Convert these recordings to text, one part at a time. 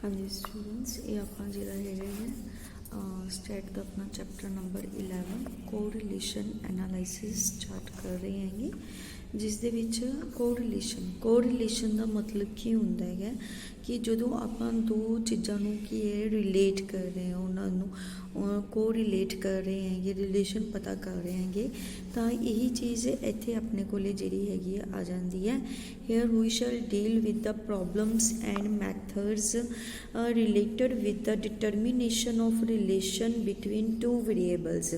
हाँ जी स्टूडेंट्स, ये ਆਪਾਂ ਜਿਹੜਾ ਹੈਗਾ ਹੈ ਸਟੈਟ ਦਾ ਆਪਣਾ ਚੈप्टर ਨੰਬਰ 11 ਕੋਰਿਲੇਸ਼ਨ ਐਨਾਲਿਸਿਸ ਸਟਾਰਟ ਕਰ ਰਹੇ ਹੈਗੇ, ਜਿਸ ਦੇ ਵਿੱਚ ਕੋਰਿਲੇਸ਼ਨ ਦਾ ਮਤਲਬ ਕੀ ਹੁੰਦਾ ਹੈਗਾ ਕਿ ਜਦੋਂ ਆਪਾਂ ਦੋ ਚੀਜ਼ਾਂ ਨੂੰ ਕੀ ਹੈ ਰਿਲੇਟ ਕਰ ਰਹੇ ਹਾਂ, ਉਹਨਾਂ ਨੂੰ ਕੋਰਿਲੇਟ ਕਰ ਰਹੇ ਹੈਗੇ, ਰਿਲੇਸ਼ਨ ਪਤਾ ਕਰ ਰਹੇ ਹੈਗੇ, ਤਾਂ ਇਹੀ ਚੀਜ਼ ਇੱਥੇ ਆਪਣੇ ਕੋਲੇ ਜਿਹੜੀ ਹੈਗੀ ਆ ਜਾਂਦੀ ਹੈ। Here we shall deal with the problems and methods related with the determination of relation between two variables.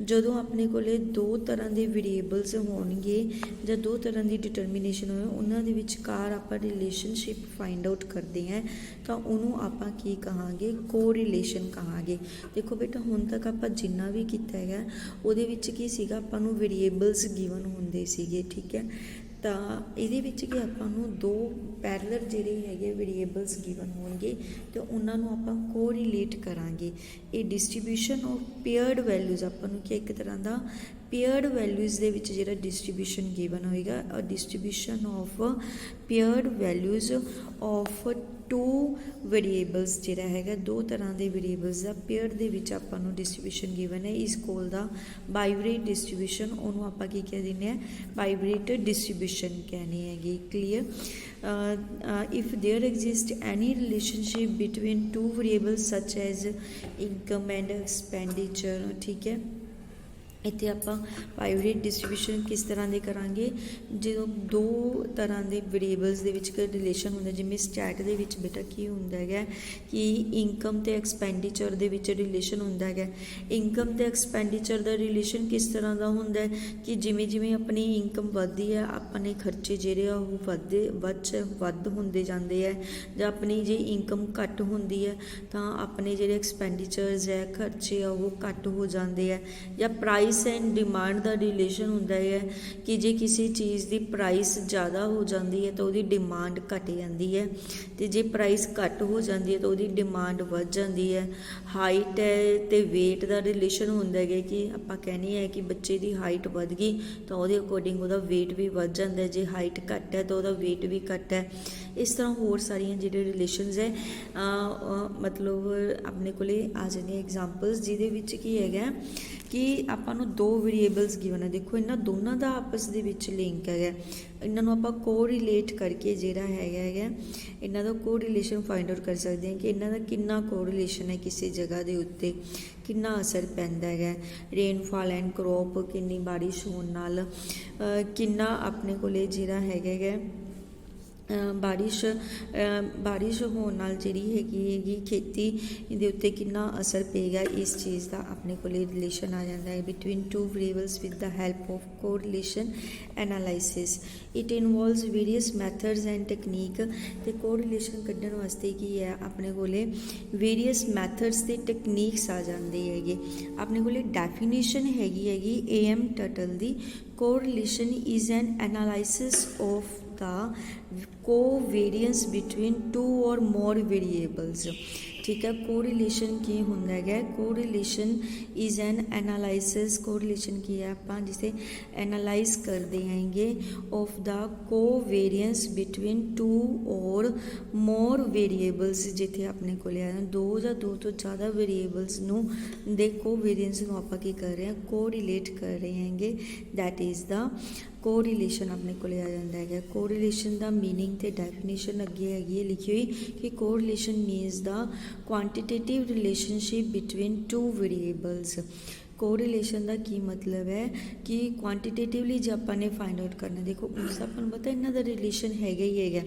ਜਦੋਂ ਆਪਣੇ ਕੋਲੇ ਦੋ ਤਰ੍ਹਾਂ ਦੇ ਵੇਰੀਏਬਲਸ ਹੋਣਗੇ ਜਾਂ ਦੋ ਤਰ੍ਹਾਂ ਦੀ ਡਿਟਰਮੀਨੇਸ਼ਨ ਹੋਏ, ਉਹਨਾਂ ਦੇ ਵਿਚਕਾਰ ਆਪਾਂ ਰਿਲੇਸ਼ਨਸ਼ਿਪ ਫਾਈਂਡ ਆਊਟ ਕਰਦੇ ਹਾਂ, ਤਾਂ ਉਹਨੂੰ ਆਪਾਂ ਕੀ ਕਹਾਂਗੇ, ਕੋਰਿਲੇਸ਼ਨ ਕਹਾਂਗੇ। ਦੇਖੋ ਬੇਟਾ, ਹੁਣ ਤੱਕ ਆਪਾਂ ਜਿੰਨਾ ਵੀ ਕੀਤਾ ਹੈਗਾ ਉਹਦੇ ਵਿੱਚ ਕੀ ਸੀਗਾ, ਆਪਾਂ ਨੂੰ ਵੇਰੀਏਬਲਸ ਗਿਵਨ ਹੁੰਦੇ ਸੀਗੇ, ਠੀਕ ਹੈ। ਤਾਂ ਇਹਦੇ ਵਿੱਚ ਕਿ ਆਪਾਂ ਨੂੰ ਦੋ ਪੈਰਲਰ ਜਿਹੜੇ ਹੈਗੇ ਵੇਰੀਏਬਲਸ ਗਿਵਨ ਹੋਣਗੇ ਅਤੇ ਉਹਨਾਂ ਨੂੰ ਆਪਾਂ ਕੋਰਿਲੇਟ ਕਰਾਂਗੇ। ਇਹ ਡਿਸਟਰੀਬਿਊਸ਼ਨ ਆਫ ਪੇਅਰਡ ਵੈਲਿਊਜ਼ ਆਪਾਂ ਨੂੰ ਕਿ ਇੱਕ ਤਰ੍ਹਾਂ ਦਾ ਪੇਅਰਡ ਵੈਲਿਊਜ਼ ਦੇ ਵਿੱਚ ਜਿਹੜਾ ਡਿਸਟਰੀਬਿਊਸ਼ਨ ਗਿਵਨ ਹੋਏਗਾ, distribution of paired values of two variables ਜਿਹੜਾ ਹੈਗਾ, ਦੋ ਤਰ੍ਹਾਂ ਦੇ ਵੇਰੀਏਬਲਸ ਦਾ ਪੇਅਰ ਦੇ ਵਿੱਚ ਆਪਾਂ ਨੂੰ ਡਿਸਟਰੀਬਿਊਸ਼ਨ ਗਿਵਨ ਹੈ। ਇਸ ਕੋਲ ਦਾ ਬਾਈਬਰੇਟ ਡਿਸਟਰੀਬਿਊਸ਼ਨ, ਉਹਨੂੰ ਆਪਾਂ ਕੀ ਕਹਿ ਦਿੰਦੇ ਹਾਂ, ਬਾਈਬਰੇਟ ਡਿਸਟਰੀਬਿਊਸ਼ਨ ਕਹਿੰਦੇ ਹੈਗੇ। Clear? if there exists any relationship between two variables such as income and expenditure, ठीक है। ਇੱਥੇ ਆਪਾਂ ਬਾਈਬਰੇਟ ਡਿਸਟਰੀਬਿਊਸ਼ਨ ਕਿਸ ਤਰ੍ਹਾਂ ਦੇ ਕਰਾਂਗੇ, ਜਦੋਂ ਦੋ ਤਰ੍ਹਾਂ ਦੇ ਵੇਰੀਏਬਲਸ ਦੇ ਵਿੱਚ ਰਿਲੇਸ਼ਨ ਹੁੰਦਾ, ਜਿਵੇਂ ਸਟੈਟ ਦੇ ਵਿੱਚ ਬੇਟਾ ਕੀ ਹੁੰਦਾ ਹੈਗਾ ਕਿ ਇਨਕਮ ਅਤੇ ਐਕਸਪੈਂਡੀਚਰ ਦੇ ਵਿੱਚ ਰਿਲੇਸ਼ਨ ਹੁੰਦਾ ਹੈਗਾ। ਇਨਕਮ ਅਤੇ ਐਕਸਪੈਂਡੀਚਰ ਦਾ ਰਿਲੇਸ਼ਨ ਕਿਸ ਤਰ੍ਹਾਂ ਦਾ ਹੁੰਦਾ ਕਿ ਜਿਵੇਂ ਜਿਵੇਂ ਆਪਣੀ ਇਨਕਮ ਵੱਧਦੀ ਹੈ, ਆਪਣੇ ਖਰਚੇ ਜਿਹੜੇ ਆ ਉਹ ਵੱਧ ਹੁੰਦੇ ਜਾਂਦੇ ਹੈ, ਜਾਂ ਆਪਣੀ ਜੇ ਇਨਕਮ ਘੱਟ ਹੁੰਦੀ ਹੈ ਤਾਂ ਆਪਣੇ ਜਿਹੜੇ ਐਕਸਪੈਂਡੀਚਰਸ ਹੈ, ਖਰਚੇ ਆ ਉਹ ਘੱਟ ਹੋ ਜਾਂਦੇ ਹੈ। ਜਾਂ price and demand the relation ਹੁੰਦਾ ਹੈ ਕਿ ਜੇ ਕਿਸੇ ਚੀਜ਼ ਦੀ ਪ੍ਰਾਈਸ ਜ਼ਿਆਦਾ ਹੋ ਜਾਂਦੀ ਹੈ ਤਾਂ ਉਹਦੀ ਡਿਮਾਂਡ ਘੱਟ ਜਾਂਦੀ ਹੈ, ਅਤੇ ਜੇ ਪ੍ਰਾਈਸ ਘੱਟ ਹੋ ਜਾਂਦੀ ਹੈ ਤਾਂ ਉਹਦੀ ਡਿਮਾਂਡ ਵੱਧ ਜਾਂਦੀ ਹੈ। ਹਾਈਟ ਹੈ ਅਤੇ ਵੇਟ ਦਾ ਰਿਲੇਸ਼ਨ ਹੁੰਦਾ ਹੈਗਾ ਕਿ ਆਪਾਂ ਕਹਿੰਦੇ ਹਾਂ ਕਿ ਬੱਚੇ ਦੀ ਹਾਈਟ ਵੱਧ ਗਈ ਤਾਂ ਉਹਦੇ ਅਕੋਰਡਿੰਗ ਉਹਦਾ ਵੇਟ ਵੀ ਵੱਧ ਜਾਂਦਾ ਹੈ, ਜੇ ਹਾਈਟ ਘੱਟ ਹੈ ਤਾਂ ਉਹਦਾ ਵੇਟ ਵੀ ਘੱਟ ਹੈ। ਇਸ ਤਰ੍ਹਾਂ ਹੋਰ ਸਾਰੀਆਂ ਜਿਹੜੇ ਰਿਲੇਸ਼ਨਸ ਹੈ ਮਤਲਬ ਆਪਣੇ ਕੋਲੇ ਆ ਜਾਂਦੀਆਂ ਐਗਜ਼ਾਮਪਲਸ, ਜਿਹਦੇ ਵਿੱਚ ਕੀ ਹੈਗਾ ਕਿ ਆਪਾਂ ਨੂੰ ਦੋ ਵੇਰੀਏਬਲਸ ਗਿਵਨ ਹੈ। ਦੇਖੋ ਇਹਨਾਂ ਦੋਨਾਂ ਦਾ ਆਪਸ ਦੇ ਵਿੱਚ ਲਿੰਕ ਹੈਗਾ, ਇਹਨਾਂ ਨੂੰ ਆਪਾਂ ਕੋਰਿਲੇਟ ਕਰਕੇ ਜਿਹੜਾ ਹੈਗਾ ਇਹਨਾਂ ਦਾ ਕੋਰਿਲੇਸ਼ਨ ਫਾਈਂਡ ਆਊਟ ਕਰ ਸਕਦੇ ਹਾਂ ਕਿ ਇਹਨਾਂ ਦਾ ਕਿੰਨਾ ਕੋਰਿਲੇਸ਼ਨ ਹੈ, ਕਿਸੇ ਜਗ੍ਹਾ ਦੇ ਉੱਤੇ ਕਿੰਨਾ ਅਸਰ ਪੈਂਦਾ ਹੈਗਾ। ਰੇਨਫਾਲ ਐਂਡ ਕਰੋਪ, ਕਿੰਨੀ ਬਾਰਿਸ਼ ਹੋਣ ਨਾਲ ਕਿੰਨਾ ਆਪਣੇ ਕੋਲੇ ਜਿਹੜਾ ਹੈਗਾ ਬਾਰਿਸ਼ ਹੋਣ ਨਾਲ ਜਿਹੜੀ ਹੈਗੀ ਖੇਤੀ ਦੇ ਉੱਤੇ ਕਿੰਨਾ ਅਸਰ ਪਏਗਾ, ਇਸ ਚੀਜ਼ ਦਾ ਆਪਣੇ ਕੋਲ ਰਿਲੇਸ਼ਨ ਆ ਜਾਂਦਾ ਹੈ between two variables with the help of correlation analysis. It involves various methods and technique. ਅਤੇ ਕੋਰਿਲੇਸ਼ਨ ਕੱਢਣ ਵਾਸਤੇ ਕੀ ਹੈ, ਆਪਣੇ ਕੋਲੇ ਵੇਰੀਅਸ ਮੈਥਡਸ ਅਤੇ ਟੈਕਨੀਕਸ ਆ ਜਾਂਦੇ ਹੈਗੇ। ਆਪਣੇ ਕੋਲੇ ਡੈਫੀਨੇਸ਼ਨ ਹੈਗੀ AM ਟਟਲ the. Correlation is an analysis of the covariance between two or more variables, ठीक है। कोरिलेशन की ਹੁੰਦਾ है, correlation is an analysis. Correlation की है आप जिसे एनालाइज करते हैं of the covariance between two और मोर वेरीएबल्स, जिथे अपने को दो या दो तो ज़्यादा वेरीएबल्स दे कोवेरियंस आप कर रहे हैं, कोरिलेट कर रहे हैं, दैट इज़ द कोरिलेशन अपने को आ जाता है। कोरिलेशन का मीनिंग तो डेफिनेशन अगे हैगी लिखी हुई कि correlation means the quantitative relationship between two variables. Correlation का की मतलब है कि क्वांटिटेटिवली जो आपने फाइंड आउट करना, देखो उस अपन पता इन्हों का रिलेशन हैगा ही है,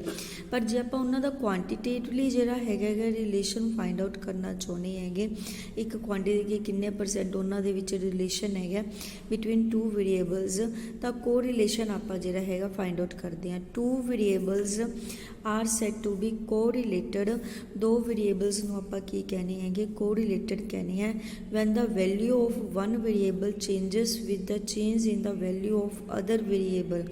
पर जो आप उन्होंने क्वांटिटेटिवली जो हैगा रिलेशन फाइंड आउट करना चाहते हैं, एक क्वांटिटी किन्ने % उन्होंने रिलेशन है बिटवीन टू वेरीएबल्स, तो कोरिलेशन आप जो है फाइंड आउट करते हैं। Two variables are set to be correlated. दो वेरीएबल्स आप की कहने हैं, कोरिलेटेड कहने हैं when the value of one variable changes with the change in the value of other variable.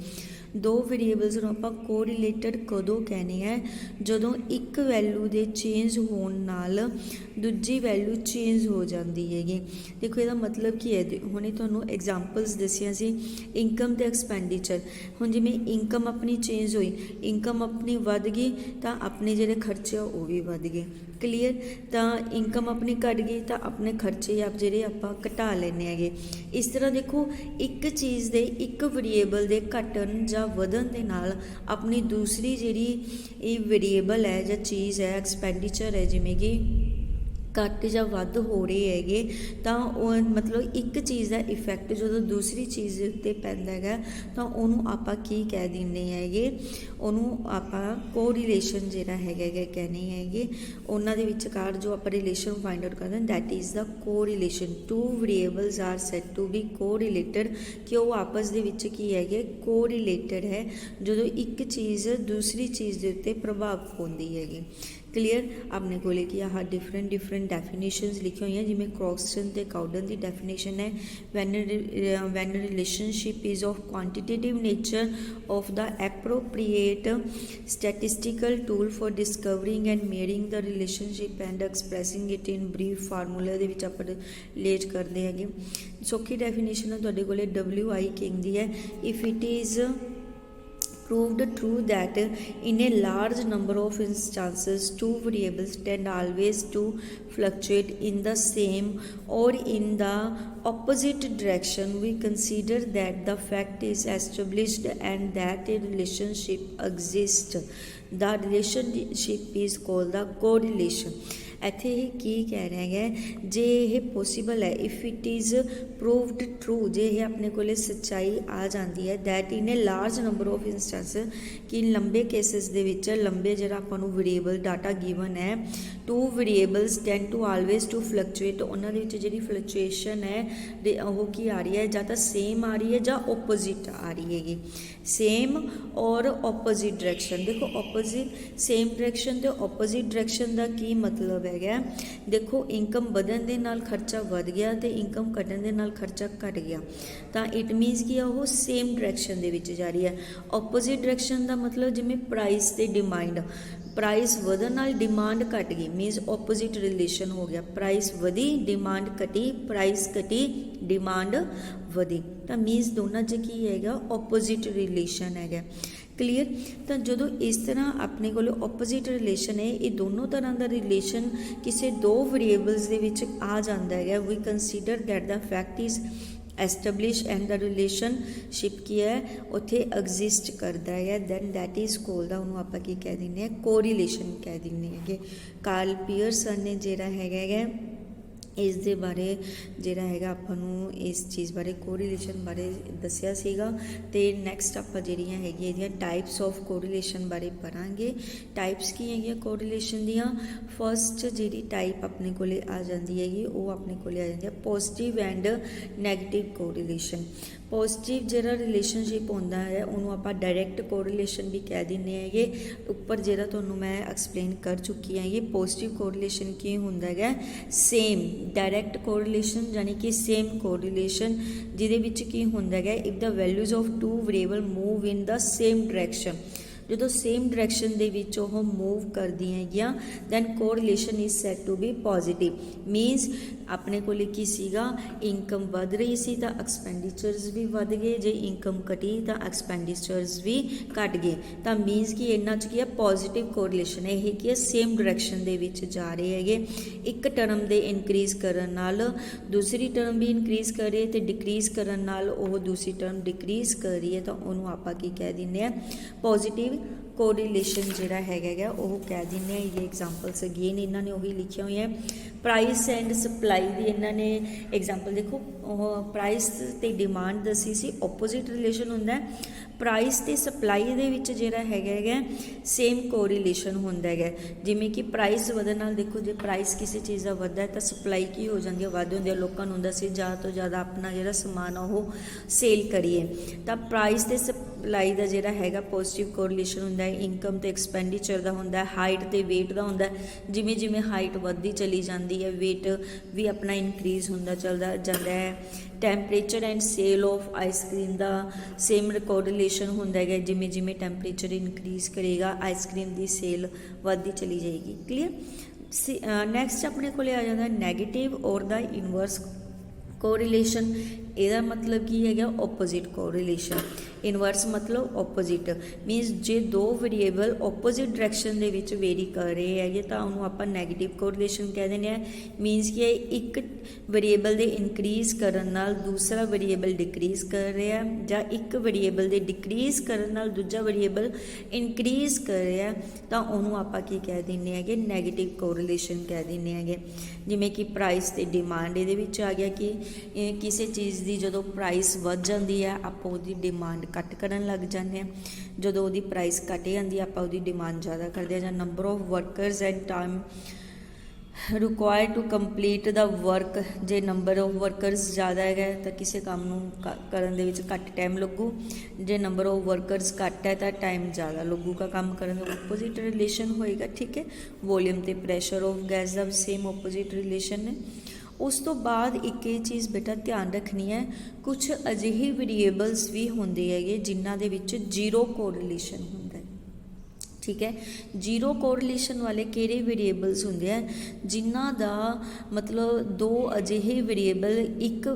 ਦੋ ਵੇਰੀਏਬਲਸ ਨੂੰ ਆਪਾਂ ਕੋਰਿਲੇਟਡ ਕਦੋਂ ਕਹਿੰਦੇ ਆ, ਜਦੋਂ ਇੱਕ ਵੈਲਿਊ ਦੇ ਚੇਂਜ ਹੋਣ ਨਾਲ ਦੂਜੀ ਵੈਲਿਊ ਚੇਂਜ ਹੋ ਜਾਂਦੀ ਹੈਗੀ। ਦੇਖੋ ਇਹਦਾ ਮਤਲਬ ਕੀ ਹੈ, ਹੁਣੇ ਤੁਹਾਨੂੰ ਐਗਜ਼ਾਮਪਲਸ ਦੱਸੀਆਂ ਸੀ ਇਨਕਮ ਤੇ ਐਕਸਪੈਂਡੀਚਰ। ਹੁਣ ਜਿਵੇਂ ਇਨਕਮ ਆਪਣੀ ਚੇਂਜ ਹੋਈ, ਇਨਕਮ ਆਪਣੀ ਵੱਧ ਗਈ ਤਾਂ ਆਪਣੇ ਜਿਹੜੇ ਖਰਚੇ ਆ ਉਹ ਵੀ ਵੱਧ ਗਏ। ਕਲੀਅਰ? ਤਾਂ ਇਨਕਮ ਆਪਣੀ ਘਟ ਗਈ ਤਾਂ ਆਪਣੇ ਖਰਚੇ ਆਪ ਜਿਹੜੇ ਆਪਾਂ ਘਟਾ ਲੈਂਦੇ ਹੈਗੇ। ਇਸ ਤਰ੍ਹਾਂ ਦੇਖੋ ਇੱਕ ਚੀਜ਼ ਦੇ ਇੱਕ ਵੇਰੀਏਬਲ ਦੇ ਘਟਣ ਜਾਂ ਵਧਣ ਦੇ ਨਾਲ ਆਪਣੀ ਦੂਸਰੀ ਜਿਹੜੀ ਇਹ ਵੇਰੀਏਬਲ ਹੈ ਜਾਂ ਚੀਜ਼ ਹੈ, ਐਕਸਪੈਂਡੀਚਰ ਹੈ, ਜਿਵੇਂ ਕਿ ਘੱਟ ਜਾਂ ਵੱਧ ਹੋ ਰਹੇ ਹੈਗੇ, ਤਾਂ ਉਹ ਮਤਲਬ ਇੱਕ ਚੀਜ਼ ਦਾ ਇਫੈਕਟ ਜਦੋਂ ਦੂਸਰੀ ਚੀਜ਼ ਦੇ ਉੱਤੇ ਪੈਂਦਾ ਹੈਗਾ ਤਾਂ ਉਹਨੂੰ ਆਪਾਂ ਕੀ ਕਹਿ ਦਿੰਦੇ ਹੈਗੇ, ਉਹਨੂੰ ਆਪਾਂ ਕੋਰਿਲੇਸ਼ਨ ਜਿਹੜਾ ਹੈਗਾ ਕਹਿੰਦੇ ਹੈਗੇ। ਉਹਨਾਂ ਦੇ ਵਿਚਕਾਰ ਜੋ ਆਪਾਂ ਰਿਲੇਸ਼ਨ ਫਾਈਂਡ ਆਊਟ ਕਰਦੇ ਹਾਂ that is the correlation. Two variables are said to be correlated, ਕਿ ਉਹ ਆਪਸ ਦੇ ਵਿੱਚ ਕੀ ਹੈਗੇ, ਕੋਰਿਲੇਟਡ ਹੈ ਜਦੋਂ ਇੱਕ ਚੀਜ਼ ਦੂਸਰੀ ਚੀਜ਼ ਦੇ ਉੱਤੇ ਪ੍ਰਭਾਵ ਪਾਉਂਦੀ ਹੈਗੀ। ਕਲੀਅਰ? ਆਪਣੇ ਕੋਲੇ ਕੀ ਆਹ ਡਿਫਰੈਂਟ ਡੈਫੀਨੇਸ਼ਨਸ ਲਿਖੀਆਂ ਹੋਈਆਂ, ਜਿਵੇਂ ਕ੍ਰੌਕਸਟਨ ਤੇ ਕਾਊਡਨ ਦੀ ਡੈਫੀਨੇਸ਼ਨ ਹੈ when relationship is of quantitative nature of the appropriate statistical tool for discovering and measuring the relationship and expressing it in brief formula ਦੇ ਵਿੱਚ ਆਪਾਂ ਰਿਲੇਟ ਕਰਦੇ ਹੈਗੇ। ਸੌਖੀ ਡੈਫੀਨੇਸ਼ਨ ਹੈ ਤੁਹਾਡੇ ਕੋਲੇ WI ਕਿੰਗ ਦੀ ਹੈ। If it is proved true that in a large number of instances two variables tend always to fluctuate in the same or in the opposite direction, we consider that the fact is established and that a relationship exists. The relationship is called the correlation. ਇੱਥੇ ਇਹ ਕੀ ਕਹਿ ਰਿਹਾ ਹੈ, ਜੇ ਇਹ possible ਹੈ, if it is proved true, ਜੇ ਇਹ ਆਪਣੇ ਕੋਲੇ ਸੱਚਾਈ ਆ ਜਾਂਦੀ ਹੈ, that in a large number of instance, ਕਿ ਲੰਬੇ ਕੇਸਿਸ ਦੇ ਵਿੱਚ ਲੰਬੇ ਜਿਹੜਾ ਆਪਾਂ ਨੂੰ ਵੇਰੀਏਬਲ ਡਾਟਾ ਗਿਵਨ ਹੈ, two variables tend to always to fluctuate, ਉਹਨਾਂ ਦੇ ਵਿੱਚ ਜਿਹੜੀ ਫਲਕਚੁਏਸ਼ਨ ਹੈ ਉਹ ਕੀ ਆ ਰਹੀ ਹੈ, ਜਾਂ ਤਾਂ ਸੇਮ ਆ ਰਹੀ ਹੈ ਜਾਂ ਓਪੋਜ਼ਿਟ ਆ ਰਹੀ ਹੈਗੀ। ਸੇਮ ਔਰ ਓਪੋਜ਼ਿਟ ਡਾਇਰੈਕਸ਼ਨ, ਦੇਖੋ ਓਪੋਜ਼ਿਟ ਸੇਮ ਡਾਇਰੈਕਸ਼ਨ ਤੇ ਓਪੋਜ਼ਿਟ ਡਾਇਰੈਕਸ਼ਨ ਦਾ ਕੀ ਮਤਲਬ ਹੈਗਾ। ਦੇਖੋ ਇਨਕਮ ਵਧਣ ਦੇ ਨਾਲ ਖਰਚਾ ਵੱਧ ਗਿਆ ਤੇ ਇਨਕਮ ਘਟਣ ਦੇ ਨਾਲ ਖਰਚਾ ਘਟ ਗਿਆ, ਤਾਂ ਇਟ ਮੀਨਸ ਕਿ ਉਹ ਸੇਮ ਡਾਇਰੈਕਸ਼ਨ ਦੇ ਵਿੱਚ ਜਾ ਰਹੀ ਹੈ। ਓਪੋਜ਼ਿਟ ਡਾਇਰੈਕਸ਼ਨ ਦਾ ਮਤਲਬ ਜਿਵੇਂ ਪ੍ਰਾਈਸ ਤੇ ਡਿਮਾਂਡ, ਪ੍ਰਾਈਸ ਵਧਣ ਨਾਲ ਡਿਮਾਂਡ ਘਟ ਗਈ, ਮੀਨਸ ਓਪੋਜ਼ਿਟ ਰਿਲੇਸ਼ਨ ਹੋ ਗਿਆ। ਪ੍ਰਾਈਸ ਵਧੀ, ਡਿਮਾਂਡ ਘਟੀ, ਪ੍ਰਾਈਸ ਘਟੀ, ਡਿਮਾਂਡ ਵਧੀ, ਤਾਂ ਮੀਨਸ ਦੋਨਾਂ 'ਚ ਕੀ ਹੈਗਾ, ਓਪੋਜ਼ਿਟ ਰਿਲੇਸ਼ਨ ਹੈਗਾ। ਕਲੀਅਰ? ਤਾਂ ਜਦੋਂ ਇਸ ਤਰ੍ਹਾਂ ਆਪਣੇ ਕੋਲ ਓਪੋਜ਼ਿਟ ਰਿਲੇਸ਼ਨ ਹੈ, ਇਹ ਦੋਨੋਂ ਤਰ੍ਹਾਂ ਦਾ ਰਿਲੇਸ਼ਨ ਕਿਸੇ ਦੋ ਵੇਰੀਏਬਲਸ ਦੇ ਵਿੱਚ ਆ ਜਾਂਦਾ ਹੈਗਾ, ਵੀ consider that the fact is establish and the relationship ਕੀ ਹੈ ਉੱਥੇ ਐਗਜ਼ਿਸਟ ਕਰਦਾ ਹੈ, then that is called the, ਉਹਨੂੰ ਆਪਾਂ ਕੀ ਕਹਿ ਦਿੰਦੇ ਹਾਂ, ਕੋਰਿਲੇਸ਼ਨ ਕਹਿ ਦਿੰਦੇ ਹੈਗੇ। ਕਾਰਲ ਪੀਅਰਸਨ ਨੇ ਜਿਹੜਾ ਹੈਗਾ ਇਸ ਦੇ ਬਾਰੇ ਜਿਹੜਾ ਹੈਗਾ ਆਪਾਂ ਨੂੰ ਇਸ ਚੀਜ਼ ਬਾਰੇ ਕੋਰਿਲੇਸ਼ਨ ਬਾਰੇ ਦੱਸਿਆ ਸੀਗਾ। ਤੇ ਨੈਕਸਟ ਆਪਾਂ ਜਿਹੜੀਆਂ ਹੈਗੀਆਂ ਇਹਦੀਆਂ ਟਾਈਪਸ ਆਫ ਕੋਰਿਲੇਸ਼ਨ ਬਾਰੇ ਪੜਾਂਗੇ। ਟਾਈਪਸ ਕੀ ਹੈਗੀਆਂ ਕੋਰਿਲੇਸ਼ਨ ਦੀਆਂ। ਫਸਟ ਜਿਹੜੀ ਟਾਈਪ ਆਪਣੇ ਕੋਲੇ ਆ ਜਾਂਦੀ ਹੈਗੀ ਉਹ ਆਪਣੇ ਕੋਲੇ ਆ ਜਾਂਦੀ ਹੈ positive and negative correlation. Positive ਜਿਹੜਾ ਰਿਲੇਸ਼ਨਸ਼ਿਪ ਹੁੰਦਾ ਹੈ ਉਹਨੂੰ ਆਪਾਂ ਡਾਇਰੈਕਟ ਕੋਰਿਲੇਸ਼ਨ ਵੀ ਕਹਿ ਦਿੰਦੇ ਹੈਗੇ। ਉੱਪਰ ਜਿਹੜਾ ਤੁਹਾਨੂੰ ਮੈਂ ਐਕਸਪਲੇਨ ਕਰ ਚੁੱਕੀ ਹੈਗੀ। ਪੋਜ਼ਿਟਿਵ ਕੋਰਿਲੇਸ਼ਨ ਕੀ ਹੁੰਦਾ ਹੈਗਾ, ਸੇਮ ਡਾਇਰੈਕਟ ਕੋਰਿਲੇਸ਼ਨ ਯਾਨੀ ਕਿ ਸੇਮ ਕੋਰਿਲੇਸ਼ਨ ਜਿਹਦੇ ਵਿੱਚ ਕੀ ਹੁੰਦਾ ਹੈਗਾ, if the values of two variable move in the same direction, ਜਦੋਂ ਸੇਮ ਡਾਇਰੈਕਸ਼ਨ ਦੇ ਵਿੱਚ ਉਹ ਮੂਵ ਕਰਦੀਆਂ ਹੈਗੀਆਂ then correlation is said to be positive. Means ਆਪਣੇ ਕੋਲ ਕੀ ਸੀਗਾ, ਇਨਕਮ ਵੱਧ ਰਹੀ ਸੀ ਤਾਂ ਐਕਸਪੈਂਡੀਚਰਸ ਵੀ ਵੱਧ ਗਏ, ਜੇ ਇਨਕਮ ਘਟੀ ਤਾਂ ਐਕਸਪੈਂਡੀਚਰਸ ਵੀ ਘਟ ਗਏ, ਤਾਂ ਮੀਨਸ ਕਿ ਇਹਨਾਂ 'ਚ ਕੀ ਹੈ ਪੋਜ਼ਿਟਿਵ ਕੋਰਿਲੇਸ਼ਨ ਹੈ। ਇਹ ਕੀ ਹੈ ਸੇਮ ਡਾਇਰੈਕਸ਼ਨ ਦੇ ਵਿੱਚ ਜਾ ਰਹੇ ਹੈਗੇ। ਇੱਕ ਟਰਮ ਦੇ ਇਨਕਰੀਜ਼ ਕਰਨ ਨਾਲ ਦੂਸਰੀ ਟਰਮ ਵੀ ਇਨਕਰੀਜ਼ ਕਰ ਰਹੀ ਹੈ ਤੇ ਡਿਕਰੀਜ਼ ਕਰਨ ਨਾਲ ਉਹ ਦੂਸਰੀ ਟਰਮ ਡਿਕਰੀਜ਼ ਕਰ ਰਹੀ ਹੈ, ਤਾਂ ਉਹਨੂੰ ਆਪਾਂ ਕੀ ਕਹਿ ਦਿੰਦੇ ਹਾਂ ਪੋਜ਼ਿਟਿਵ ਕੋਰਿਲੇਸ਼ਨ ਜਿਹੜਾ ਹੈਗਾ ਉਹ ਕਹਿ ਦਿੰਦੇ ਆ। ਇਹ ਐਗਜ਼ਾਮਪਲਸ ਅਗੇਨ ਇਹਨਾਂ ਨੇ ਉਹੀ ਲਿਖੀਆਂ ਹੋਈਆਂ। ਪ੍ਰਾਈਸ ਐਂਡ ਸਪਲਾਈ ਦੀ ਇਹਨਾਂ ਨੇ ਐਗਜ਼ਾਮਪਲ ਦੇਖੋ, ਉਹ ਪ੍ਰਾਈਸ ਤੇ ਡਿਮਾਂਡ ਦੱਸੀ ਸੀ, ਓਪੋਜ਼ਿਟ ਰਿਲੇਸ਼ਨ ਹੁੰਦਾ। ਪ੍ਰਾਈਸ ਤੇ ਸਪਲਾਈ ਦੇ ਵਿੱਚ ਜਿਹੜਾ ਹੈਗਾ ਸੇਮ ਕੋਰਿਲੇਸ਼ਨ ਹੁੰਦਾ ਹੈਗਾ। ਜਿਵੇਂ ਕਿ ਪ੍ਰਾਈਸ ਵਧਣ ਨਾਲ ਦੇਖੋ, ਜੇ ਪ੍ਰਾਈਸ ਕਿਸੇ ਚੀਜ਼ ਦਾ ਵੱਧਦਾ ਤਾਂ ਸਪਲਾਈ ਕੀ ਹੋ ਜਾਂਦੀ ਹੈ, ਵੱਧ ਹੁੰਦੀ ਹੈ। ਲੋਕਾਂ ਨੂੰ ਹੁੰਦਾ ਸੀ ਜ਼ਿਆਦਾ ਤੋਂ ਜ਼ਿਆਦਾ ਆਪਣਾ ਜਿਹੜਾ ਸਮਾਨ ਉਹ ਸੇਲ ਕਰੀਏ, ਤਾਂ ਪ੍ਰਾਈਸ ਤੇ ਸਪਲਾਈ ਦਾ ਜਿਹੜਾ ਹੈਗਾ ਪੋਜ਼ਿਟਿਵ ਕੋਰਿਲੇਸ਼ਨ ਹੁੰਦਾ ਹੈ, ਇਨਕਮ ਤੇ ਐਕਸਪੈਂਡੀਚਰ ਦਾ ਹੁੰਦਾ ਹੈ, ਹਾਈਟ ਤੇ weight ਦਾ ਹੁੰਦਾ ਹੈ। ਜਿਵੇਂ ਜਿਵੇਂ ਹਾਈਟ ਵੱਧਦੀ ਚਲੀ ਜਾਂਦੀ ਹੈ weight ਵੀ ਆਪਣਾ ਇਨਕਰੀਜ਼ ਹੁੰਦਾ ਚੱਲਦਾ ਜਾਂਦਾ ਹੈ। Temperature and sale of ice cream the same correlation ਹੁੰਦਾ ਹੈਗਾ, ਜਿਵੇਂ ਜਿਵੇਂ ਟੈਂਪਰੇਚਰ ਇਨਕਰੀਜ਼ ਕਰੇਗਾ ਆਈਸਕ੍ਰੀਮ ਦੀ ਸੇਲ ਵੱਧਦੀ ਚਲੀ ਜਾਏਗੀ। ਕਲੀਅਰ। ਨੈਕਸਟ ਆਪਣੇ ਕੋਲੇ ਆ ਜਾਂਦਾ ਨੈਗੇਟਿਵ ਔਰ ਦਾ ਇਨਵਰਸ ਕੋਰਿਲੇਸ਼ਨ। ਇਹਦਾ ਮਤਲਬ ਕੀ ਹੈਗਾ ਓਪੋजिट ਕੋਰਿਲੇਸ਼ਨ। ਇਨਵਰਸ ਮਤਲਬ ਓਪੋजिट ਮੀਨਸ ਜੇ ਦੋ ਵੇਰੀਏਬਲ ਓਪੋजिट ਡਾਇਰੈਕਸ਼ਨ ਦੇ ਵਿੱਚ ਵੇਰੀ ਕਰ ਰਹੇ ਹੈਗੇ ਤਾਂ ਉਹਨੂੰ ਆਪਾਂ ਨੈਗੇਟਿਵ ਕੋਰਿਲੇਸ਼ਨ ਕਹਿ ਦਿੰਦੇ ਆ। ਮੀਨਸ ਕਿ ਇੱਕ ਵੇਰੀਏਬਲ ਦੇ ਇਨਕਰੀਜ਼ ਕਰਨ ਨਾਲ ਦੂਸਰਾ ਵੇਰੀਏਬਲ ਡਿਕਰੀਜ਼ ਕਰ ਰਿਹਾ, ਜਾਂ ਇੱਕ ਵੇਰੀਏਬਲ ਦੇ ਡਿਕਰੀਜ਼ ਕਰਨ ਨਾਲ ਦੂਜਾ ਵੇਰੀਏਬਲ ਇਨਕਰੀਜ਼ ਕਰ ਰਿਹਾ, ਤਾਂ ਉਹਨੂੰ ਆਪਾਂ ਕੀ ਕਹਿ ਦਿੰਦੇ ਹੈਗੇ ਨੈਗੇਟਿਵ ਕੋਰਿਲੇਸ਼ਨ ਕਹਿ ਦਿੰਦੇ ਹੈਗੇ। ਜਿਵੇਂ ਕਿ ਪ੍ਰਾਈਸ ਤੇ ਡਿਮਾਂਡ ਇਹਦੇ ਵਿੱਚ ਆ ਗਿਆ ਕਿ ਕਿਸੇ ਚੀਜ਼ ਦੀ ਜਦੋਂ ਪ੍ਰਾਈਸ ਵੱਧ ਜਾਂਦੀ ਹੈ ਆਪਾਂ ਉਹਦੀ ਡਿਮਾਂਡ ਘੱਟ ਕਰਨ ਲੱਗ ਜਾਂਦੇ ਹਾਂ, ਜਦੋਂ ਉਹਦੀ ਪ੍ਰਾਈਸ ਘੱਟ ਜਾਂਦੀ ਹੈ ਆਪਾਂ ਉਹਦੀ ਡਿਮਾਂਡ ਜ਼ਿਆਦਾ ਕਰਦੇ ਹਾਂ। ਜਾਂ number of workers and time required to complete the work, ਜੇ ਨੰਬਰ ਆਫ ਵਰਕਰਸ ਜ਼ਿਆਦਾ ਹੈਗਾ ਤਾਂ ਕਿਸੇ ਕੰਮ ਨੂੰ ਕਰਨ ਦੇ ਵਿੱਚ ਘੱਟ ਟਾਈਮ ਲੱਗੂ, ਜੇ ਨੰਬਰ ਆਫ ਵਰਕਰਸ ਘੱਟ ਹੈ ਤਾਂ ਟਾਈਮ ਜ਼ਿਆਦਾ ਲੱਗੂਗਾ ਕੰਮ ਕਰਨ ਦਾ, ਓਪੋजिट ਰਿਲੇਸ਼ਨ ਹੋਏਗਾ। ਠੀਕ ਹੈ। ਵੋਲੀਅਮ ਤੇ ਪ੍ਰੈਸ਼ਰ ਆਫ ਗੈਸ ਦਾ ਸੇਮ ਓਪੋजिट ਰਿਲੇਸ਼ਨ ਨੇ। ਉਸ ਤੋਂ ਬਾਅਦ ਇੱਕ ਇਹ ਚੀਜ਼ ਬੇਟਾ ਧਿਆਨ ਰੱਖਣੀ ਹੈ, ਕੁਛ ਅਜਿਹੇ ਵੇਰੀਏਬਲਸ ਵੀ ਹੁੰਦੇ ਹੈਗੇ ਜਿਨ੍ਹਾਂ ਦੇ ਵਿੱਚ ਜ਼ੀਰੋ ਕੋਰਿਲੇਸ਼ਨ ਹੁੰਦਾ ਹੈ। ਠੀਕ ਹੈ। ਜ਼ੀਰੋ ਕੋਰਿਲੇਸ਼ਨ ਵਾਲੇ ਕਿਹੜੇ ਵੇਰੀਏਬਲਸ ਹੁੰਦੇ ਆ ਜਿਨ੍ਹਾਂ ਦਾ ਮਤਲਬ ਦੋ ਅਜਿਹੇ ਵੇਰੀਏਬਲ ਇੱਕ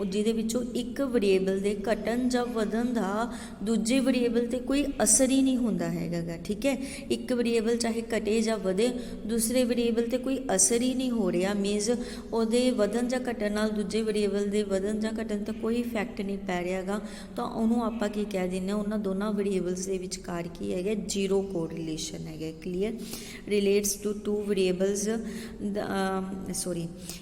ਜਿਹਦੇ ਵਿੱਚੋਂ ਇੱਕ ਵੇਰੀਏਬਲ ਦੇ ਘਟਣ ਜਾਂ ਵਧਣ ਦਾ ਦੂਜੇ ਵੇਰੀਏਬਲ ਤੇ ਕੋਈ ਅਸਰ ਹੀ ਨਹੀਂ ਹੁੰਦਾ ਹੈਗਾ। ਠੀਕ ਹੈ। ਇੱਕ ਵੇਰੀਏਬਲ ਚਾਹੇ ਘਟੇ ਜਾਂ ਵਧੇ ਦੂਸਰੇ ਵੇਰੀਏਬਲ ਤੇ ਕੋਈ ਅਸਰ ਹੀ ਨਹੀਂ ਹੋ ਰਿਹਾ, ਮੀਨਸ ਉਹਦੇ ਵਧਣ ਜਾਂ ਘਟਣ ਨਾਲ ਦੂਜੇ ਵੇਰੀਏਬਲ ਦੇ ਵਧਣ ਜਾਂ ਘਟਣ ਤੇ ਕੋਈ ਇਫੈਕਟ ਨਹੀਂ ਪੈ ਰਿਹਾਗਾ, ਤਾਂ ਉਹਨੂੰ ਆਪਾਂ ਕੀ ਕਹਿ ਦਿੰਦੇ ਹਾਂ, ਉਹਨਾਂ ਦੋਨਾਂ ਵੇਰੀਏਬਲਸ ਦੇ ਵਿਚਕਾਰ ਕੀ ਹੈਗਾ ਜ਼ੀਰੋ ਕੋਰਿਲੇਸ਼ਨ ਹੈਗਾ। Clear. Relates to two variables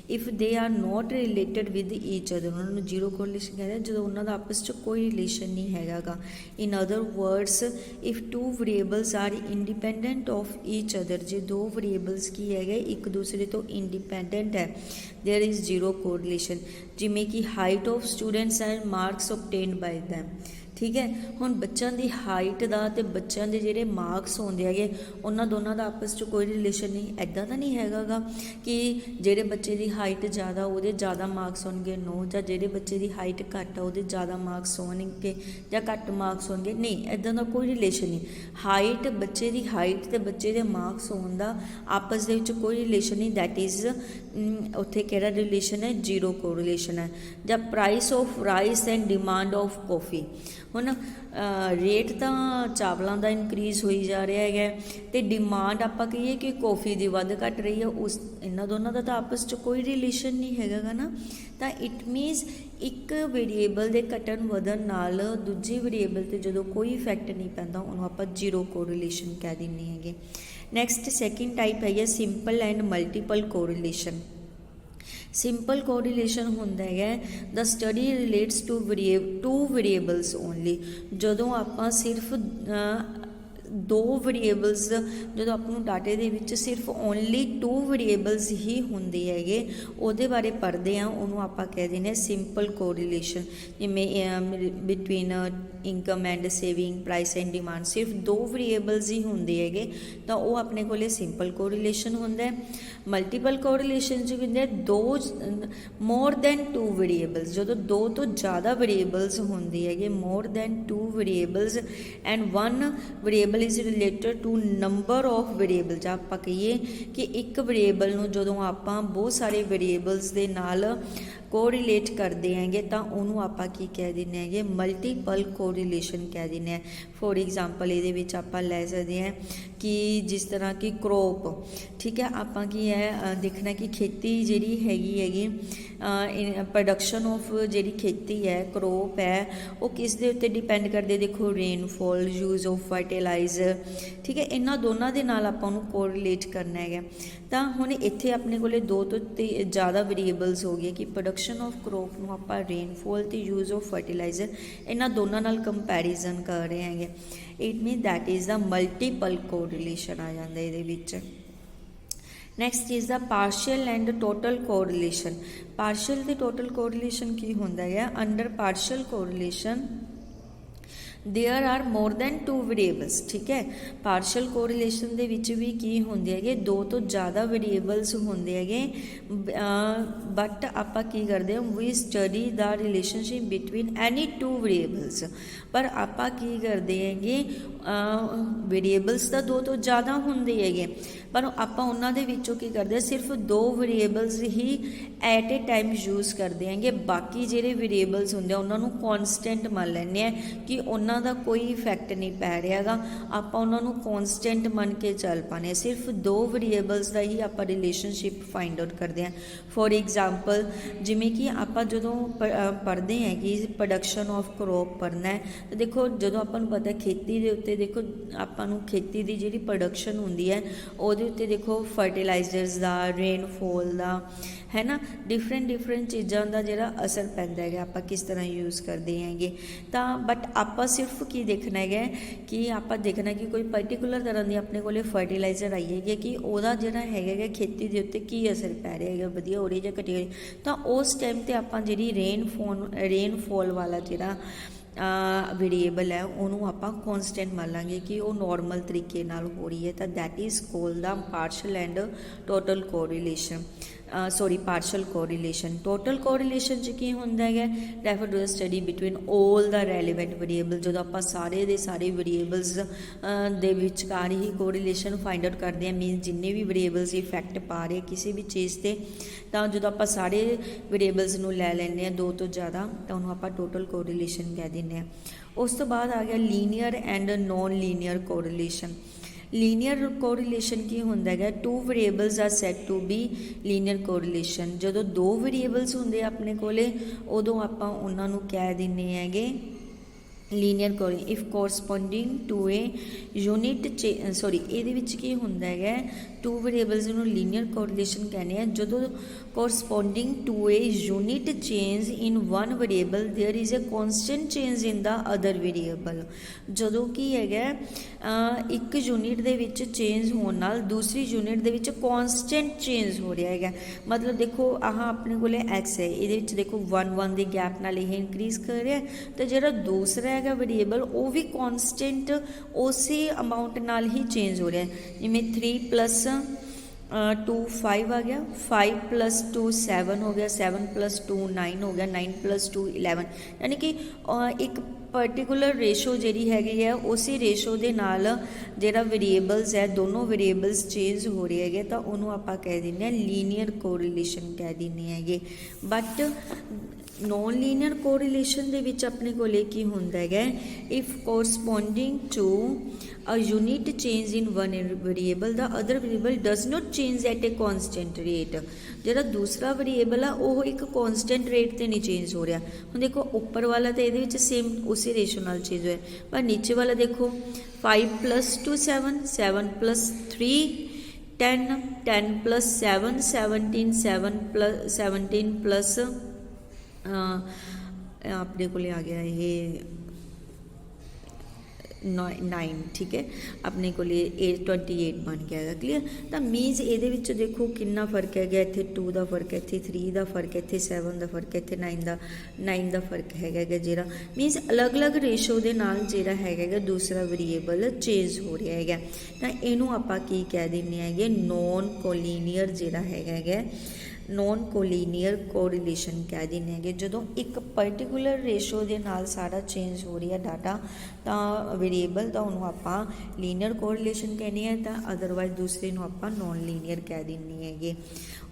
if they are not related with each other, ਉਹਨਾਂ ਨੂੰ ਜ਼ੀਰੋ ਕੋਰਿਲੇਸ਼ਨ ਕਹਿੰਦੇ ਆ ਜਦੋਂ ਉਹਨਾਂ ਦਾ ਆਪਸ 'ਚ ਕੋਈ ਰਿਲੇਸ਼ਨ ਨਹੀਂ ਹੈਗਾ। In other words if two variables are independent of each other, ਜੇ ਦੋ ਵੇਰੀਏਬਲਸ ਕੀ ਹੈਗੇ ਇੱਕ ਦੂਸਰੇ ਤੋਂ ਇੰਡੀਪੈਂਡੈਂਟ ਹੈ, ਦੇयर ਇਜ਼ ਜ਼ੀਰੋ ਕੋਰਿਲੇਸ਼ਨ। ਜਿਵੇਂ ਕਿ height of students and marks obtained by them. ਠੀਕ ਹੈ। ਹੁਣ ਬੱਚਿਆਂ ਦੀ ਹਾਈਟ ਦਾ ਤੇ ਬੱਚਿਆਂ ਦੇ ਜਿਹੜੇ ਮਾਰਕਸ ਹੁੰਦੇ ਹੈਗੇ ਉਹਨਾਂ ਦੋਨਾਂ ਦਾ ਆਪਸ 'ਚ ਕੋਈ ਰਿਲੇਸ਼ਨ ਨਹੀਂ। ਇੱਦਾਂ ਤਾਂ ਨਹੀਂ ਹੈਗਾ ਗਾ ਕਿ ਜਿਹੜੇ ਬੱਚੇ ਦੀ ਹਾਈਟ ਜ਼ਿਆਦਾ ਉਹਦੇ ਜ਼ਿਆਦਾ ਮਾਰਕਸ ਹੋਣਗੇ, ਨੋ, ਜਾਂ ਜਿਹੜੇ ਬੱਚੇ ਦੀ ਹਾਈਟ ਘੱਟ ਆ ਉਹਦੇ ਜ਼ਿਆਦਾ ਮਾਰਕਸ ਹੋਣਗੇ ਜਾਂ ਘੱਟ ਮਾਰਕਸ ਹੋਣਗੇ, ਨਹੀਂ, ਇੱਦਾਂ ਦਾ ਕੋਈ ਰਿਲੇਸ਼ਨ ਨਹੀਂ। ਹਾਈਟ, ਬੱਚੇ ਦੀ ਹਾਈਟ ਤੇ ਬੱਚੇ ਦੇ ਮਾਰਕਸ ਹੋਣ ਦਾ ਆਪਸ ਦੇ ਵਿੱਚ ਕੋਈ ਰਿਲੇਸ਼ਨ ਨਹੀਂ, ਦੈਟ ਇਜ਼ ਉੱਥੇ ਕਿਹੜਾ ਰਿਲੇਸ਼ਨ ਹੈ ਜ਼ੀਰੋ ਕੋਰਿਲੇਸ਼ਨ ਹੈ। ਜਾਂ price of rice and demand of coffee, ਹੁਣ ਰੇਟ ਤਾਂ ਚਾਵਲਾਂ ਦਾ ਇਨਕਰੀਜ਼ ਹੋਈ ਜਾ ਰਿਹਾ ਹੈਗਾ ਤੇ ਡਿਮਾਂਡ ਆਪਾਂ ਕਹੀਏ ਕਿ ਕੌਫੀ ਦੀ ਵੱਧ ਘੱਟ ਰਹੀ ਹੈ, ਉਸ ਇਹਨਾਂ ਦੋਨਾਂ ਦਾ ਤਾਂ ਆਪਸ 'ਚ ਕੋਈ ਰਿਲੇਸ਼ਨ ਨਹੀਂ ਹੈਗਾ ਗਾ ਨਾ। ਤਾਂ ਇਟ ਮੀਨਸ ਇੱਕ ਵੇਰੀਏਬਲ ਦੇ ਘਟਣ ਵਧਣ ਨਾਲ ਦੂਜੇ ਵੇਰੀਏਬਲ 'ਤੇ ਜਦੋਂ ਕੋਈ ਇਫੈਕਟ ਨਹੀਂ ਪੈਂਦਾ ਉਹਨੂੰ ਆਪਾਂ ਜ਼ੀਰੋ ਕੋਰਿਲੇਸ਼ਨ ਕਹਿ ਦਿੰਦੇ ਹੈਗੇ। ਨੈਕਸਟ ਸੈਕਿੰਡ ਟਾਈਪ ਹੈਗਾ simple and multiple correlation. Simple correlation ਹੁੰਦਾ ਹੈ ਦਾ study relates to variables only, ਜਦੋਂ ਆਪਾਂ ਸਿਰਫ ਦੋ ਵੇਰੀਏਬਲਸ, ਜਦੋਂ ਆਪਾਂ ਨੂੰ ਡਾਟੇ ਦੇ ਵਿੱਚ ਸਿਰਫ ਓਨਲੀ ਟੂ ਵੇਰੀਏਬਲਸ ਹੀ ਹੁੰਦੇ ਹੈਗੇ ਉਹਦੇ ਬਾਰੇ ਪੜ੍ਹਦੇ ਹਾਂ, ਉਹਨੂੰ ਆਪਾਂ ਕਹਿ ਦਿੰਦੇ ਹਾਂ ਸਿੰਪਲ ਕੋਰਿਲੇਸ਼ਨ। ਜਿਵੇਂ between income and saving, price and demand, ਸਿਰਫ ਦੋ ਵੇਰੀਏਬਲਸ ਹੀ ਹੁੰਦੇ ਹੈਗੇ ਤਾਂ ਉਹ ਆਪਣੇ ਕੋਲੇ ਸਿੰਪਲ ਕੋਰਿਲੇਸ਼ਨ ਹੁੰਦਾ। ਮਲਟੀਪਲ ਕੋਰਿਲੇਸ਼ਨ 'ਚ ਹੁੰਦੇ ਦੋ ਮੋਰ ਦੈਨ ਟੂ ਵੇਰੀਏਬਲਸ, ਜਦੋਂ ਦੋ ਤੋਂ ਜ਼ਿਆਦਾ ਵੇਰੀਏਬਲਸ ਹੁੰਦੇ ਹੈਗੇ, more than two variables and one variable is related to number of variable. ਜਾਂ ਆਪਾਂ ਕਹੀਏ ਕਿ ਇੱਕ ਵੇਰੀਏਬਲ ਨੂੰ ਜਦੋਂ ਆਪਾਂ ਬਹੁਤ ਸਾਰੇ ਵੇਰੀਏਬਲਸ ਦੇ ਨਾਲ ਕੋਰਿਲੇਟ ਕਰਦੇ ਹੈਗੇ ਤਾਂ ਉਹਨੂੰ ਆਪਾਂ ਕੀ ਕਹਿ ਦਿੰਦੇ ਹੈਗੇ ਮਲਟੀਪਲ ਕੋਰਿਲੇਸ਼ਨ ਕਹਿ ਦਿੰਦੇ ਹਾਂ। ਫੋਰ ਐਗਜ਼ਾਮਪਲ ਇਹਦੇ ਵਿੱਚ ਆਪਾਂ ਲੈ ਸਕਦੇ ਹਾਂ ਕਿ ਜਿਸ ਤਰ੍ਹਾਂ ਕਿ ਕਰੋਪ, ਠੀਕ ਹੈ, ਆਪਾਂ ਕੀ ਹੈ ਦੇਖਣਾ ਕਿ ਖੇਤੀ ਜਿਹੜੀ ਹੈਗੀ ਪ੍ਰੋਡਕਸ਼ਨ ਆਫ ਜਿਹੜੀ ਖੇਤੀ ਹੈ, ਕਰੋਪ ਹੈ, ਉਹ ਕਿਸ ਦੇ ਉੱਤੇ ਡਿਪੈਂਡ ਕਰਦੇ, ਦੇਖੋ ਰੇਨਫੋਲ, ਯੂਜ਼ ਆਫ ਫਰਟੀਲਾਈਜ਼ਰ, ਠੀਕ ਹੈ, ਇਹਨਾਂ ਦੋਨਾਂ ਦੇ ਨਾਲ ਆਪਾਂ ਉਹਨੂੰ ਕੋਰਿਲੇਟ ਕਰਨਾ ਹੈਗਾ। ਤਾਂ ਹੁਣ ਇੱਥੇ ਆਪਣੇ ਕੋਲੇ ਦੋ ਤੋਂ ਜ਼ਿਆਦਾ ਵੇਰੀਏਬਲਸ ਹੋ ਗਏ ਕਿ ਪ੍ਰੋਡਕਸ਼ਨ ਆਫ ਕਰੋਪ ਨੂੰ ਆਪਾਂ ਰੇਨਫੋਲ ਤੇ ਯੂਜ਼ ਆਫ ਫਰਟੀਲਾਈਜ਼ਰ ਇਹਨਾਂ ਦੋਨਾਂ ਨਾਲ ਕੰਪੈਰੀਜ਼ਨ ਕਰ ਰਹੇ ਹੈਗੇ। It mean that is the multiple correlation ਆ ਜਾਂਦਾ ਇਹਦੇ ਵਿੱਚ। Next is the partial and total correlation. Partial ਤੇ ਟੋਟਲ ਕੋਰਿਲੇਸ਼ਨ ਕੀ ਹੁੰਦਾ ਹੈ? Under partial correlation there are more than 2 variables, ठीक है। पार्शल कोरिलेशन दे विच भी की होंदे हैगे, 2 तो ज़्यादा वेरिएबल्स होंदे हैगे, बट आपां की करदे हां, we study the relationship between any 2 variables. पर आपां की करदे हैगे, वेरिएबल्स तो 2 तो ज़्यादा होंदे हैगे, पर आपां उन्हां दे विचों की करदे सिर्फ 2 वेरिएबल्स ही एट ए टाइम यूज़ करदे हैगे, बाकी जिहड़े वेरिएबल्स होंदे उन्हां नूं कॉन्सटेंट मान लैंदे आ कि उन्हां दा कोई इफैक्ट नहीं पै रहा गा, आपां उन्हां नूं कॉन्सटेंट मन के चल पाने, सिर्फ 2 वेरिएबल्स का ही आपां रिलेशनशिप फाइंड आउट करते हैं। फॉर एग्जाम्पल जिमें कि आपां जदों पढ़ते हैं कि प्रोडक्शन ऑफ क्रॉप पढ़ना है, तो देखो जदों आपां नूं पता खेती दे उत्ते देखो आपां नूं खेती दी जिहड़ी प्रोडक्शन हुंदी है उहदे उत्ते देखो फर्टिलाइजर्स दा, रेनफॉल दा, है ना, डिफरेंट चीज़ों का जिहड़ा असर पैंदा है आपां किस तरह यूज़ करते हैं। तो बट आपां सिर्फ की देखना है कि आपां देखना कि कोई पर्टिकुलर तरह की अपने को फर्टिलाइजर आई है कि वह जोड़ा है खेती के उत्ते की असर पै रहा है, वधिया हो रही है घटी हो रही, तो उस टाइम पर आपां जिहड़ी रेनफॉल वाला जिहड़ा वेरिएबल है उन्होंने आप कॉन्सटेंट मान लाँगे कि वो नॉर्मल तरीके नाल हो रही है, तो that is called the partial and total correlation, sorry partial correlation. Total correlation च की होंदा है, refer to the study between all the relevant variable, जो आप सारे दे सारे वेरिएबल्स दे विचकार ही कोरिलेशन फाइंड आउट करते हैं, मीन जिन्ने भी वेरिएबल्स इफैक्ट पा रहे किसी भी चीज़ से, तो जो आप सारे वेरिएबल्स नूं लै लैंदे 2 तो ज़्यादा, तो उन्होंने आप टोटल कोरिलेशन कह देंगे। उस तो बाद आ गया linear and non linear correlation. Linear correlation की होंदा है, 2 variables are set to be linear correlation, जो 2 वेरिएबल्स होंदे अपने कोले उदों आपां उन्हां नूं कह दिंदे हैगे लीनियर कोरि if corresponding to a unit sorry ये की होंदा है 2 वेरिएबल्स नूं लीनियर कोरिलेशन कहने हैं, जो corresponding to a unit change in one variable there is a constant change in the other variable, जो कि है एक यूनिट दे विच चेंज होने नाल दूसरी यूनिट दे विच कॉन्सटेंट चेंज हो रहा है। मतलब देखो आह अपने कोले एक्स है, ये देखो 1 के गैप नाल ये इंक्रीज कर रहा है, तो जो दूसरा है वेरिएबल वो भी कॉन्सटेंट उस अमाउंट नाल ही चेंज हो रहा है, जिमें 3 + 2 5 आ गया, 5 + 2 7 हो गया, 7 + 2 9 हो गया, 9 + 2 11, यानी कि एक पर्टिकुलर रेशो जी है उस रेशो के नाल जिहड़ा वेरिएबल्स है दोनों वेरिएबल्स चेंज हो रहे हैं, तो उन्होंने आप कह दें लीनियर कोरिलेशन कह दें है। बट नॉन लीनियर कोरिलेशन दे विच अपने को की होंदा है if corresponding to a unit change in one variable the other variable does not change at a constant rate, जो दूसरा वेरिएबल है वो एक कॉन्सटेंट रेट से नहीं चेंज हो रहा। हम देखो उपर वाला तो ये सेम उसी रेशो नाल चेंज होया, पर नीचे वाला देखो 5 + 2 7, 7 + 3 10, 10 + 7 17, 17 प्लस अपने को आ गया ये 9, ठीक है, अपने को 28 बन गया है। क्लीयर, तो मीनस ये देखो कितना फर्क है, इतने 2 का फर्क है, इतने 3 का फर्क है, इतने 7 का फर्क है, इतने 9 का फर्क है, जो मीनस अलग अलग रेशो के नाल जो है दूसरा वेरिएबल चेंज हो रहा है, तो इनू आप कह दें है नॉन कोलीनियर जोड़ा है नॉन कोलीनियर कोरिलेशन कह दें है, जो एक पर्टिकुलर रेशो के नाल सारा चेंज हो रही है डाटा तो वेरिएबल, तो उन्होंने आप लीनियर कोरिलेशन कहने हैं, तो अदरवाइज दूसरे को आप नॉन लीनियर कह दें है।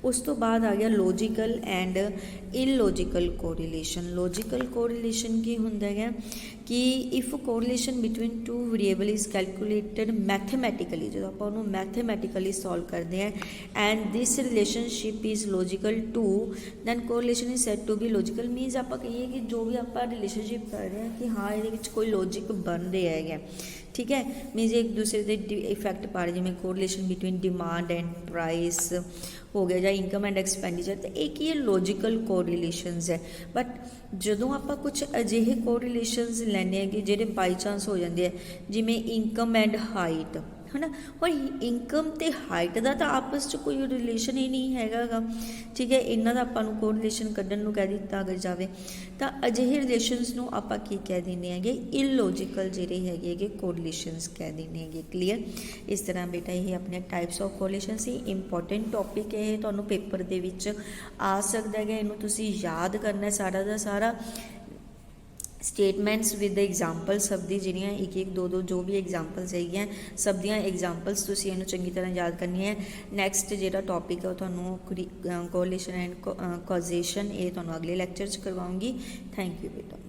उस तो बाद आ गया logical and illogical correlation. Logical correlation की होंदा है कि if correlation between 2 variable is calculated mathematically, जो आप मैथेमैटिकली सॉल्व करते हैं and this relationship is logical too then correlation is said to be logical. Means आप कहिए कि जो भी आप रिलेशनशिप कर रहे हैं कि हाँ ये कोई लॉजिक बन रहा है, ठीक है, मीनस एक दूसरे से इफैक्ट पा रहे, जिमें correlation between demand and price हो गया, या इनकम एंड एक्सपेंडिचर, तो एक ये लॉजिकल कोरिलेशनस है। बट जो आप कुछ अजिहे कोरिलेशनस लैने कि जो बाई चांस हो जाते हैं, जिमें इनकम एंड हाइट, है ना। और इनकम ਤੇ ਹਾਈਟ ਦਾ ਤਾਂ ਆਪਸ 'ਚ ਕੋਈ ਰਿਲੇਸ਼ਨ ਹੀ ਨਹੀਂ ਹੈਗਾ ਗਾ, ਠੀਕ ਹੈ। ਇਹਨਾਂ ਦਾ ਆਪਾਂ ਨੂੰ ਕੋਰਿਲੇਸ਼ਨ ਕੱਢਣ ਨੂੰ ਕਹਿ ਦਿੱਤਾ ਅਗਰ ਜਾਵੇ ਤਾਂ ਅਜਿਹੇ ਰਿਲੇਸ਼ਨਸ ਨੂੰ ਆਪਾਂ ਕੀ ਕਹਿ ਦਿੰਦੇ ਹੈਗੇ, ਇਲੌਜੀਕਲ ਜਿਹੜੇ ਹੈਗੇ ਕੋਰਿਲੇਸ਼ਨਸ ਕਹਿ ਦਿੰਦੇ ਹੈਗੇ। ਕਲੀਅਰ। ਇਸ ਤਰ੍ਹਾਂ ਬੇਟਾ ਇਹ ਆਪਣੇ types of correlation C. Important topic ਇਹ ਤੁਹਾਨੂੰ ਪੇਪਰ ਦੇ ਵਿੱਚ ਆ ਸਕਦਾ ਹੈਗਾ, ਇਹਨੂੰ ਤੁਸੀਂ ਯਾਦ ਕਰਨਾ ਸਾਰਾ ਦਾ ਸਾਰਾ। स्टेटमेंट्स विद एग्जाम्पल सब दी ਜਿਹੜੀਆਂ एक एक दो दो जो भी एग्जाम्पल्स ਹੈਗੀਆਂ ਸਭ ਦੀਆਂ एग्जाम्पल्स ਤੁਸੀਂ ਇਹਨੂੰ ਚੰਗੀ ਤਰ੍ਹਾਂ ਯਾਦ ਕਰਨੀ ਹੈ। ਨੈਕਸਟ ਜਿਹੜਾ ਟੌਪਿਕ ਹੈ ਉਹ ਤੁਹਾਨੂੰ ਕੋਰਿਲੇਸ਼ਨ ਐਂਡ ਕੌਜ਼ੇਸ਼ਨ ਇਹ ਤੁਹਾਨੂੰ ਅਗਲੇ ਲੈਕਚਰ 'ਚ ਕਰਵਾਉਂਗੀ। ਥੈਂਕ ਯੂ ਬੇਟਾ।